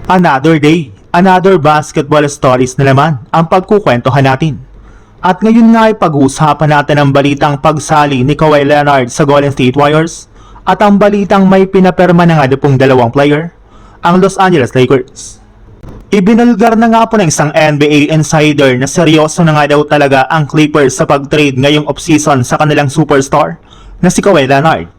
Another day, another basketball stories na naman ang pagkukwentuhan natin. At ngayon nga ay pag-uusapan natin ang balitang pagsali ni Kawhi Leonard sa Golden State Warriors at ang balitang may pinaperma na nga pong dalawang player, ang Los Angeles Lakers. Ibinulgar na nga po ng isang NBA insider na seryoso na nga daw talaga ang Clippers sa pag-trade ngayong offseason sa kanilang superstar na si Kawhi Leonard.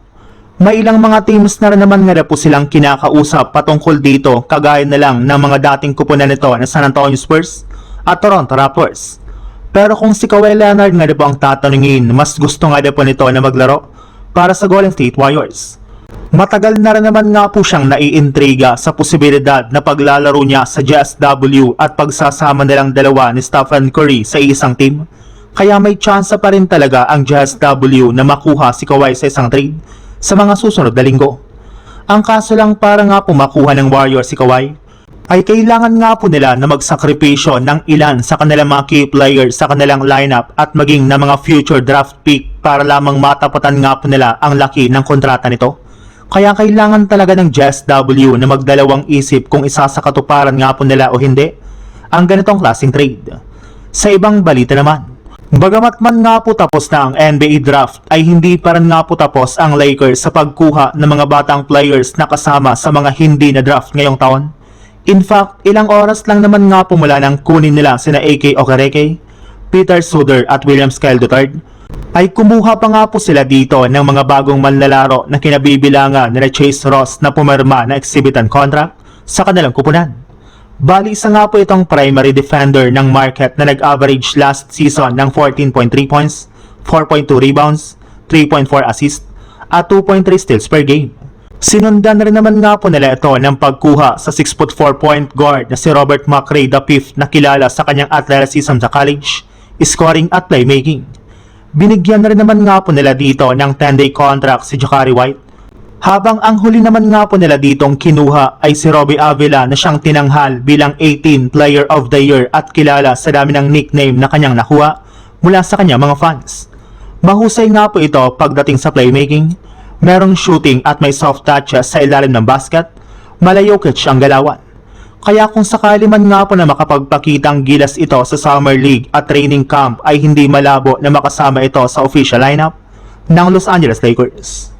May ilang mga teams na rin naman nga po silang kinakausap patungkol dito, kagaya na lang ng mga dating kupunan nito na San Antonio Spurs at Toronto Raptors. Pero kung si Kawhi Leonard nga po ang tatanungin, mas gusto nga po nito na maglaro para sa Golden State Warriors. Matagal na rin naman nga po siyang naiintriga sa posibilidad na paglalaro niya sa JSW at pagsasama nilang dalawa ni Stephen Curry sa isang team. Kaya may tsansa pa rin talaga ang JSW na makuha si Kawhi sa isang trade sa mga susunod na linggo. Ang kaso lang para nga po makuha ng Warriors si Kawhi, ay kailangan nga po nila na magsakripisyo ng ilan sa kanilang mga key players sa kanilang lineup at maging na mga future draft pick para lamang matapatan nga po nila ang laki ng kontrata nito. Kaya kailangan talaga ng JSW na magdalawang isip kung isa sa katuparan nga po nila o hindi ang ganitong klaseng trade. Sa ibang balita naman, bagamat man nga po tapos na ang NBA draft ay hindi pa rin nga po tapos ang Lakers sa pagkuha ng mga batang players na kasama sa mga hindi na draft ngayong taon. In fact, ilang oras lang naman nga po mula nang kunin nila sina AK Okereke, Peter Suder at William Kyle III, ay kumuha pa nga po sila dito ng mga bagong manlalaro na kinabibilangan nila Chase Ross na pumirma na exhibitan contract sa kanilang kupunan. Bali isa nga po itong primary defender ng market na nag-average last season ng 14.3 points, 4.2 rebounds, 3.4 assists, at 2.3 steals per game. Sinundan rin naman nga po nila ito ng pagkuha sa 6'4" point guard na si Robert McRae V na kilala sa kanyang athleticism sa college, scoring at playmaking. Binigyan na rin naman nga po nila dito ng 10-day contract si Jacari White. Habang ang huli naman nga po nila ditong kinuha ay si Robbie Avila na siyang tinanghal bilang 18th Player of the Year at kilala sa dami ng nickname na kanyang nakuha mula sa kanyang mga fans. Mahusay nga po ito pagdating sa playmaking, merong shooting at may soft touches sa ilalim ng basket, malayokich ang galawan. Kaya kung sakali man nga po na makapagpakitang gilas ito sa Summer League at training camp ay hindi malabo na makasama ito sa official lineup ng Los Angeles Lakers.